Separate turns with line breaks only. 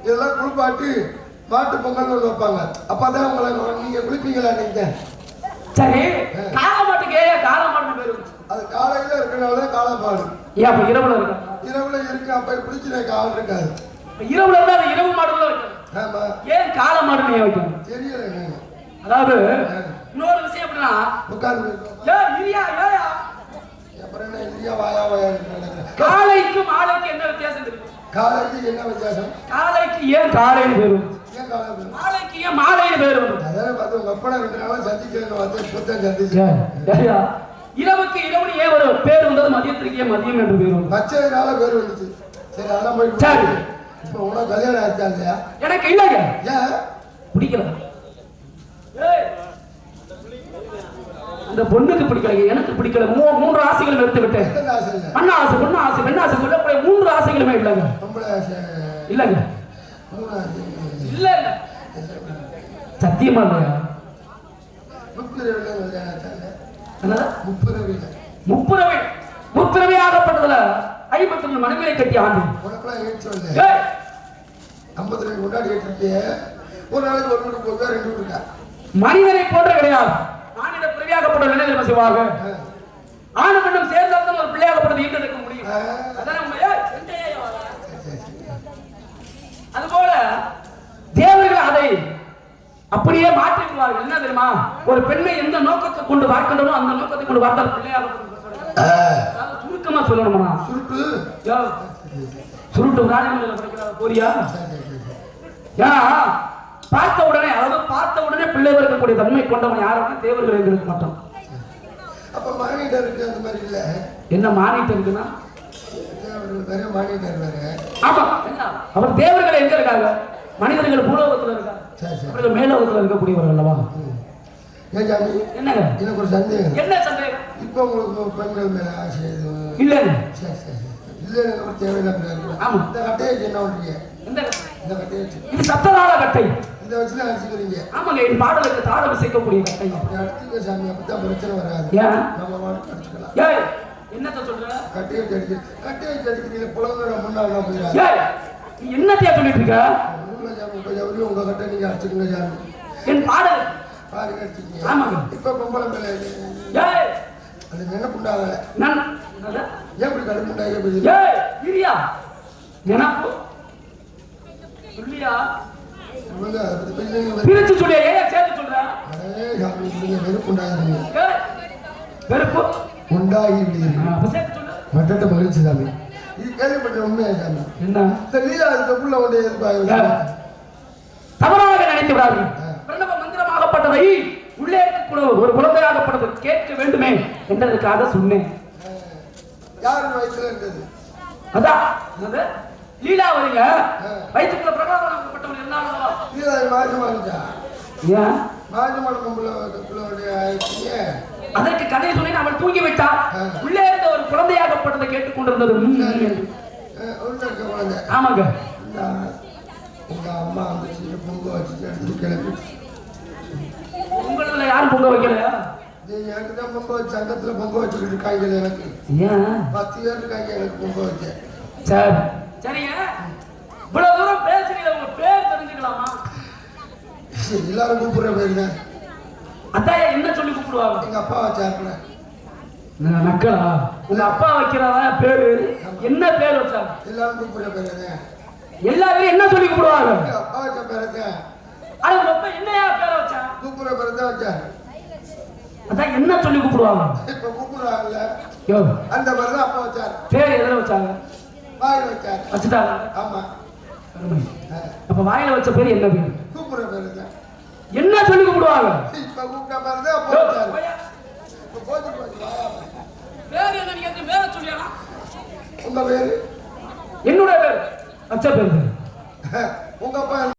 இதெல்லாம் குளிப்பாட்டி மாட்டு பொங்கல் ஒன்று வைப்பாங்க. அப்பதான் உங்களை நீங்க குளிப்பீங்களா? நீங்க
சரி, காளை மாட்டுக்கு காளை மாட்டு பேரு
அது காலையில இருக்கனாலதான் காளைப்பாடு.
ஏன் அப்ப இரவுல இருக்கு?
இரவுல இருக்கு. அப்ப பிடிச்சிருக்க ஆள் இருக்காது.
இரவுல இருந்தா அது இரவு மாடுல வைக்கணும்.
ஆமா.
ஏன் காளை மாடு நீ வைக்கணும்?
தெரியல.
அதாவது இன்னொரு விஷயம் எப்படின்னா
உட்கார்ந்து அப்புறம் என்ன இரியா வாயா வாயா
காளைக்கு மாலைக்கு என்ன வித்தியாசம் தெரியும்?
காலைக்கு என்ன வித்தியாசம்?
காளைக்கு ஏன் காளைன்னு பேரு?
ஏன் காலை பேரு?
மாலைக்கு ஏன் மாலைன்னு பேரு?
அதான் பார்த்து உங்க அப்பா 2 நாளா சந்திக்கிறேன்னு வந்து புத்தம் சந்திச்சு.
இரவுக்கு இரவு ஏன் ஒரு பேர் வந்தது, மதியத்திற்கு ஏன் மதியம் என்று பேர் வந்து?
பச்சைனால பேர் வந்துச்சு. சரி அதெல்லாம் போய்
சரி.
இப்போ உனக்கு கல்யாணம் ஆச்சா இல்லையா?
எனக்கு இல்லைங்க.
ஏன்
பிடிக்கல? அந்த பொண்ணுக்கு பிடிக்கல, எனக்கு பிடிக்கல. 3 ஆசைகளும் எடுத்து விட்டேன். அண்ணா ஆசை, பொண்ணு ஆசை, பெண் ஆசை சொல்லக்கூடிய 3 ஆசைகளுமே இல்லைங்க. இல்லைங்க இல்ல சத்தியமா இல்லையா? முப்பிரவி ஆகப்பட்டதுல 52 மனைவியை கட்டி ஆண்டு
52 கொண்டாடி ஒரு நாளைக்கு ஒரு வீடு போக 2 வீடு இருக்கா.
மனிதனை போன்ற கிடையாது. மாநில பிறவியாகப்பட்ட நிலையில் செய்வாங்க. ஆணு பெண்ணும் சேர்ந்தால் ஒரு பிள்ளையாகப்பட்டது ஈட்டெடுக்க முடியும். அதுபோல தேவர்கள் அதை அப்படியே மாற்றிடுவார்கள். என்ன தெரியுமா? ஒரு பெண்ணை எந்த நோக்கத்தை கொண்டு பார்க்கணுமோ அந்த நோக்கத்தை கொண்டு பார்த்தால் பிள்ளையாகப்பட்டது. சுருக்கமா சொல்லணுமா? சுருட்டு ராஜமலையில படிக்கிறார் போரியா? ஏன்னா பார்த்த உடனே பிள்ளை இருக்கக்கூடிய தன்மை கொண்டவன் யாரும் தேவர்கள் எங்களுக்கு மட்டும்.
அப்ப மானிட்டர் இருக்கு, அந்த மாதிரி இல்ல.
என்ன மானிட்டர் இருக்குன்னா
வேற மானிட்டர் வேற.
ஆமா, அவர் தேவர்கள் எங்க இருக்காங்க? மனிதர்கள் பூலோகத்துல இருக்காங்க. அவர்கள் மேலோகத்துல இருக்கக்கூடியவர்கள் அல்லவா?
ஏன் ஜாமி
என்னங்க?
எனக்கு ஒரு சந்தேகம்.
என்ன சந்தேகம்?
இப்போ உங்களுக்கு பெண்கள் மேல ஆசை
இல்ல?
சரி சரி இல்ல, எனக்கு தேவையில்லை.
ஆமா.
இந்த கட்டையை என்ன பண்றீங்க? இந்த கட்டையை
இது சத்ததார கட்டை.
இதை வச்சு அடிச்சுக்கிறீங்க.
ஆமாங்க, என் பாடலுக்கு தாளம் சேர்க்கக்கூடிய கட்டை.
அடுத்துங்க சாமி, அப்பதான் பிரச்சனை வராது.
ஏன்
நம்ம வாட்டு அடிச்சுக்கலாம்.
ஏய் என்னத்த சொல்ற?
கட்டையை அடிக்கிறீங்க. புலவர முன்னாள் போயிடாது.
ஏய் நீ என்னத்தையா சொல்லிட்டு இருக்க?
உங்க கட்டை நீங்க அடிச்சுக்கங்க சாமி.
என் பாடல்
பாருங்க அடிச்சுக்கீங்க.
ஆமாங்க.
இப்ப பொம்பளை மேல
ஏய்
அது நினைப்புண்டாக
நான்
ஏன் இப்படி கடுப்புண்டாக?
ஏய் இரியா நினைப்பு சொல்லியா? பிரிச்சு சொல்லியா? ஏன் சேர்த்து சொல்ற? வெறுப்பு உண்டாகி
மட்ட மகிழ்ச்சி சாமி. இது கேள்விப்பட்ட உண்மையா சாமி?
என்ன
இந்த லீலா இதுக்குள்ள ஒன்று
தவறாக நினைத்து விடாதீர்கள். பிரணவ மந்திரமாகப்பட்டதை உள்ளே இருக்கக்கூடிய ஒரு குழந்தையாகப்பட்டது கேட்க வேண்டுமே என்றதுக்காக சொன்னேன்.
யாரு வயசுல இருந்தது?
அதான் லீலா வரீங்க வயிற்றுக்குள்ள பிரகாசமாக்கப்பட்டவன் இருந்தாலும்
லீலா மாஜமா இருந்தா
ஏன்
மாஜமான பொம்பளை
அதற்கு கதை சொன்னேன். அவள் தூங்கி விட்டாள். உள்ளே இருந்த ஒரு குழந்தையாகப்பட்டதை கேட்டுக்கொண்டிருந்தது.
குழந்தை.
ஆமாங்க.
உங்க அம்மா வந்து பொங்க வச்சு கிளம்பி
உங்களதுல யாரும் பொங்க வைக்கலையா?
எனக்கு தான் பொங்க வச்சு சங்கத்துல பொங்க வச்சுக்கிட்டு இருக்காங்க. எனக்கு
ஏன்
10 பேர் இருக்காங்க எனக்கு பொங்க வச்சேன்.
சரி சரிங்க. இவ்வளவு தூரம் பேசுறீங்க, உங்க பேர் தெரிஞ்சுக்கலாமா?
எல்லாரும் கூப்பிடுற பேர் தான்.
அதான் என்ன சொல்லி கூப்பிடுவாங்க?
எங்க அப்பா வச்சாருல
நக்கலா? உங்க அப்பா வைக்கிறவ பேரு என்ன பேர் வச்சாங்க?
எல்லாரும் கூப்பிடுற பேரு.
எல்லாரும் என்ன சொல்லி கூப்பிடுவாங்க?
அப்பா வச்ச பேரு.
அது அப்பா என்னையா பேரை வச்சா?
கூப்பிடுற பேரு தான் வச்சாரு.
அதான் என்ன சொல்லி கூப்பிடுவாங்க?
இப்ப கூப்பிடுறாங்கல்ல அந்த மாதிரி தான் அப்பா வச்சாரு.
பேர் எதுல வச்சாங்க?
வாயில வச்சாரு.
வச்சுட்டாங்க.
ஆமா.
அப்ப வாயில வச்ச பேர் என்ன பேர்?
கூப்பிடுற பேரு தான்.
என்ன சொல்லி கூப்பிடுவாங்க?
இப்ப கூப்பிட்ட பேரு தான் அப்பா வச்சாரு. இப்ப போச்சு
பேர் என்ன? நீங்க பேரை சொல்லியா?
உங்க பேரு?
என்னோட பேர் வச்ச பேர்.
உங்க அப்பா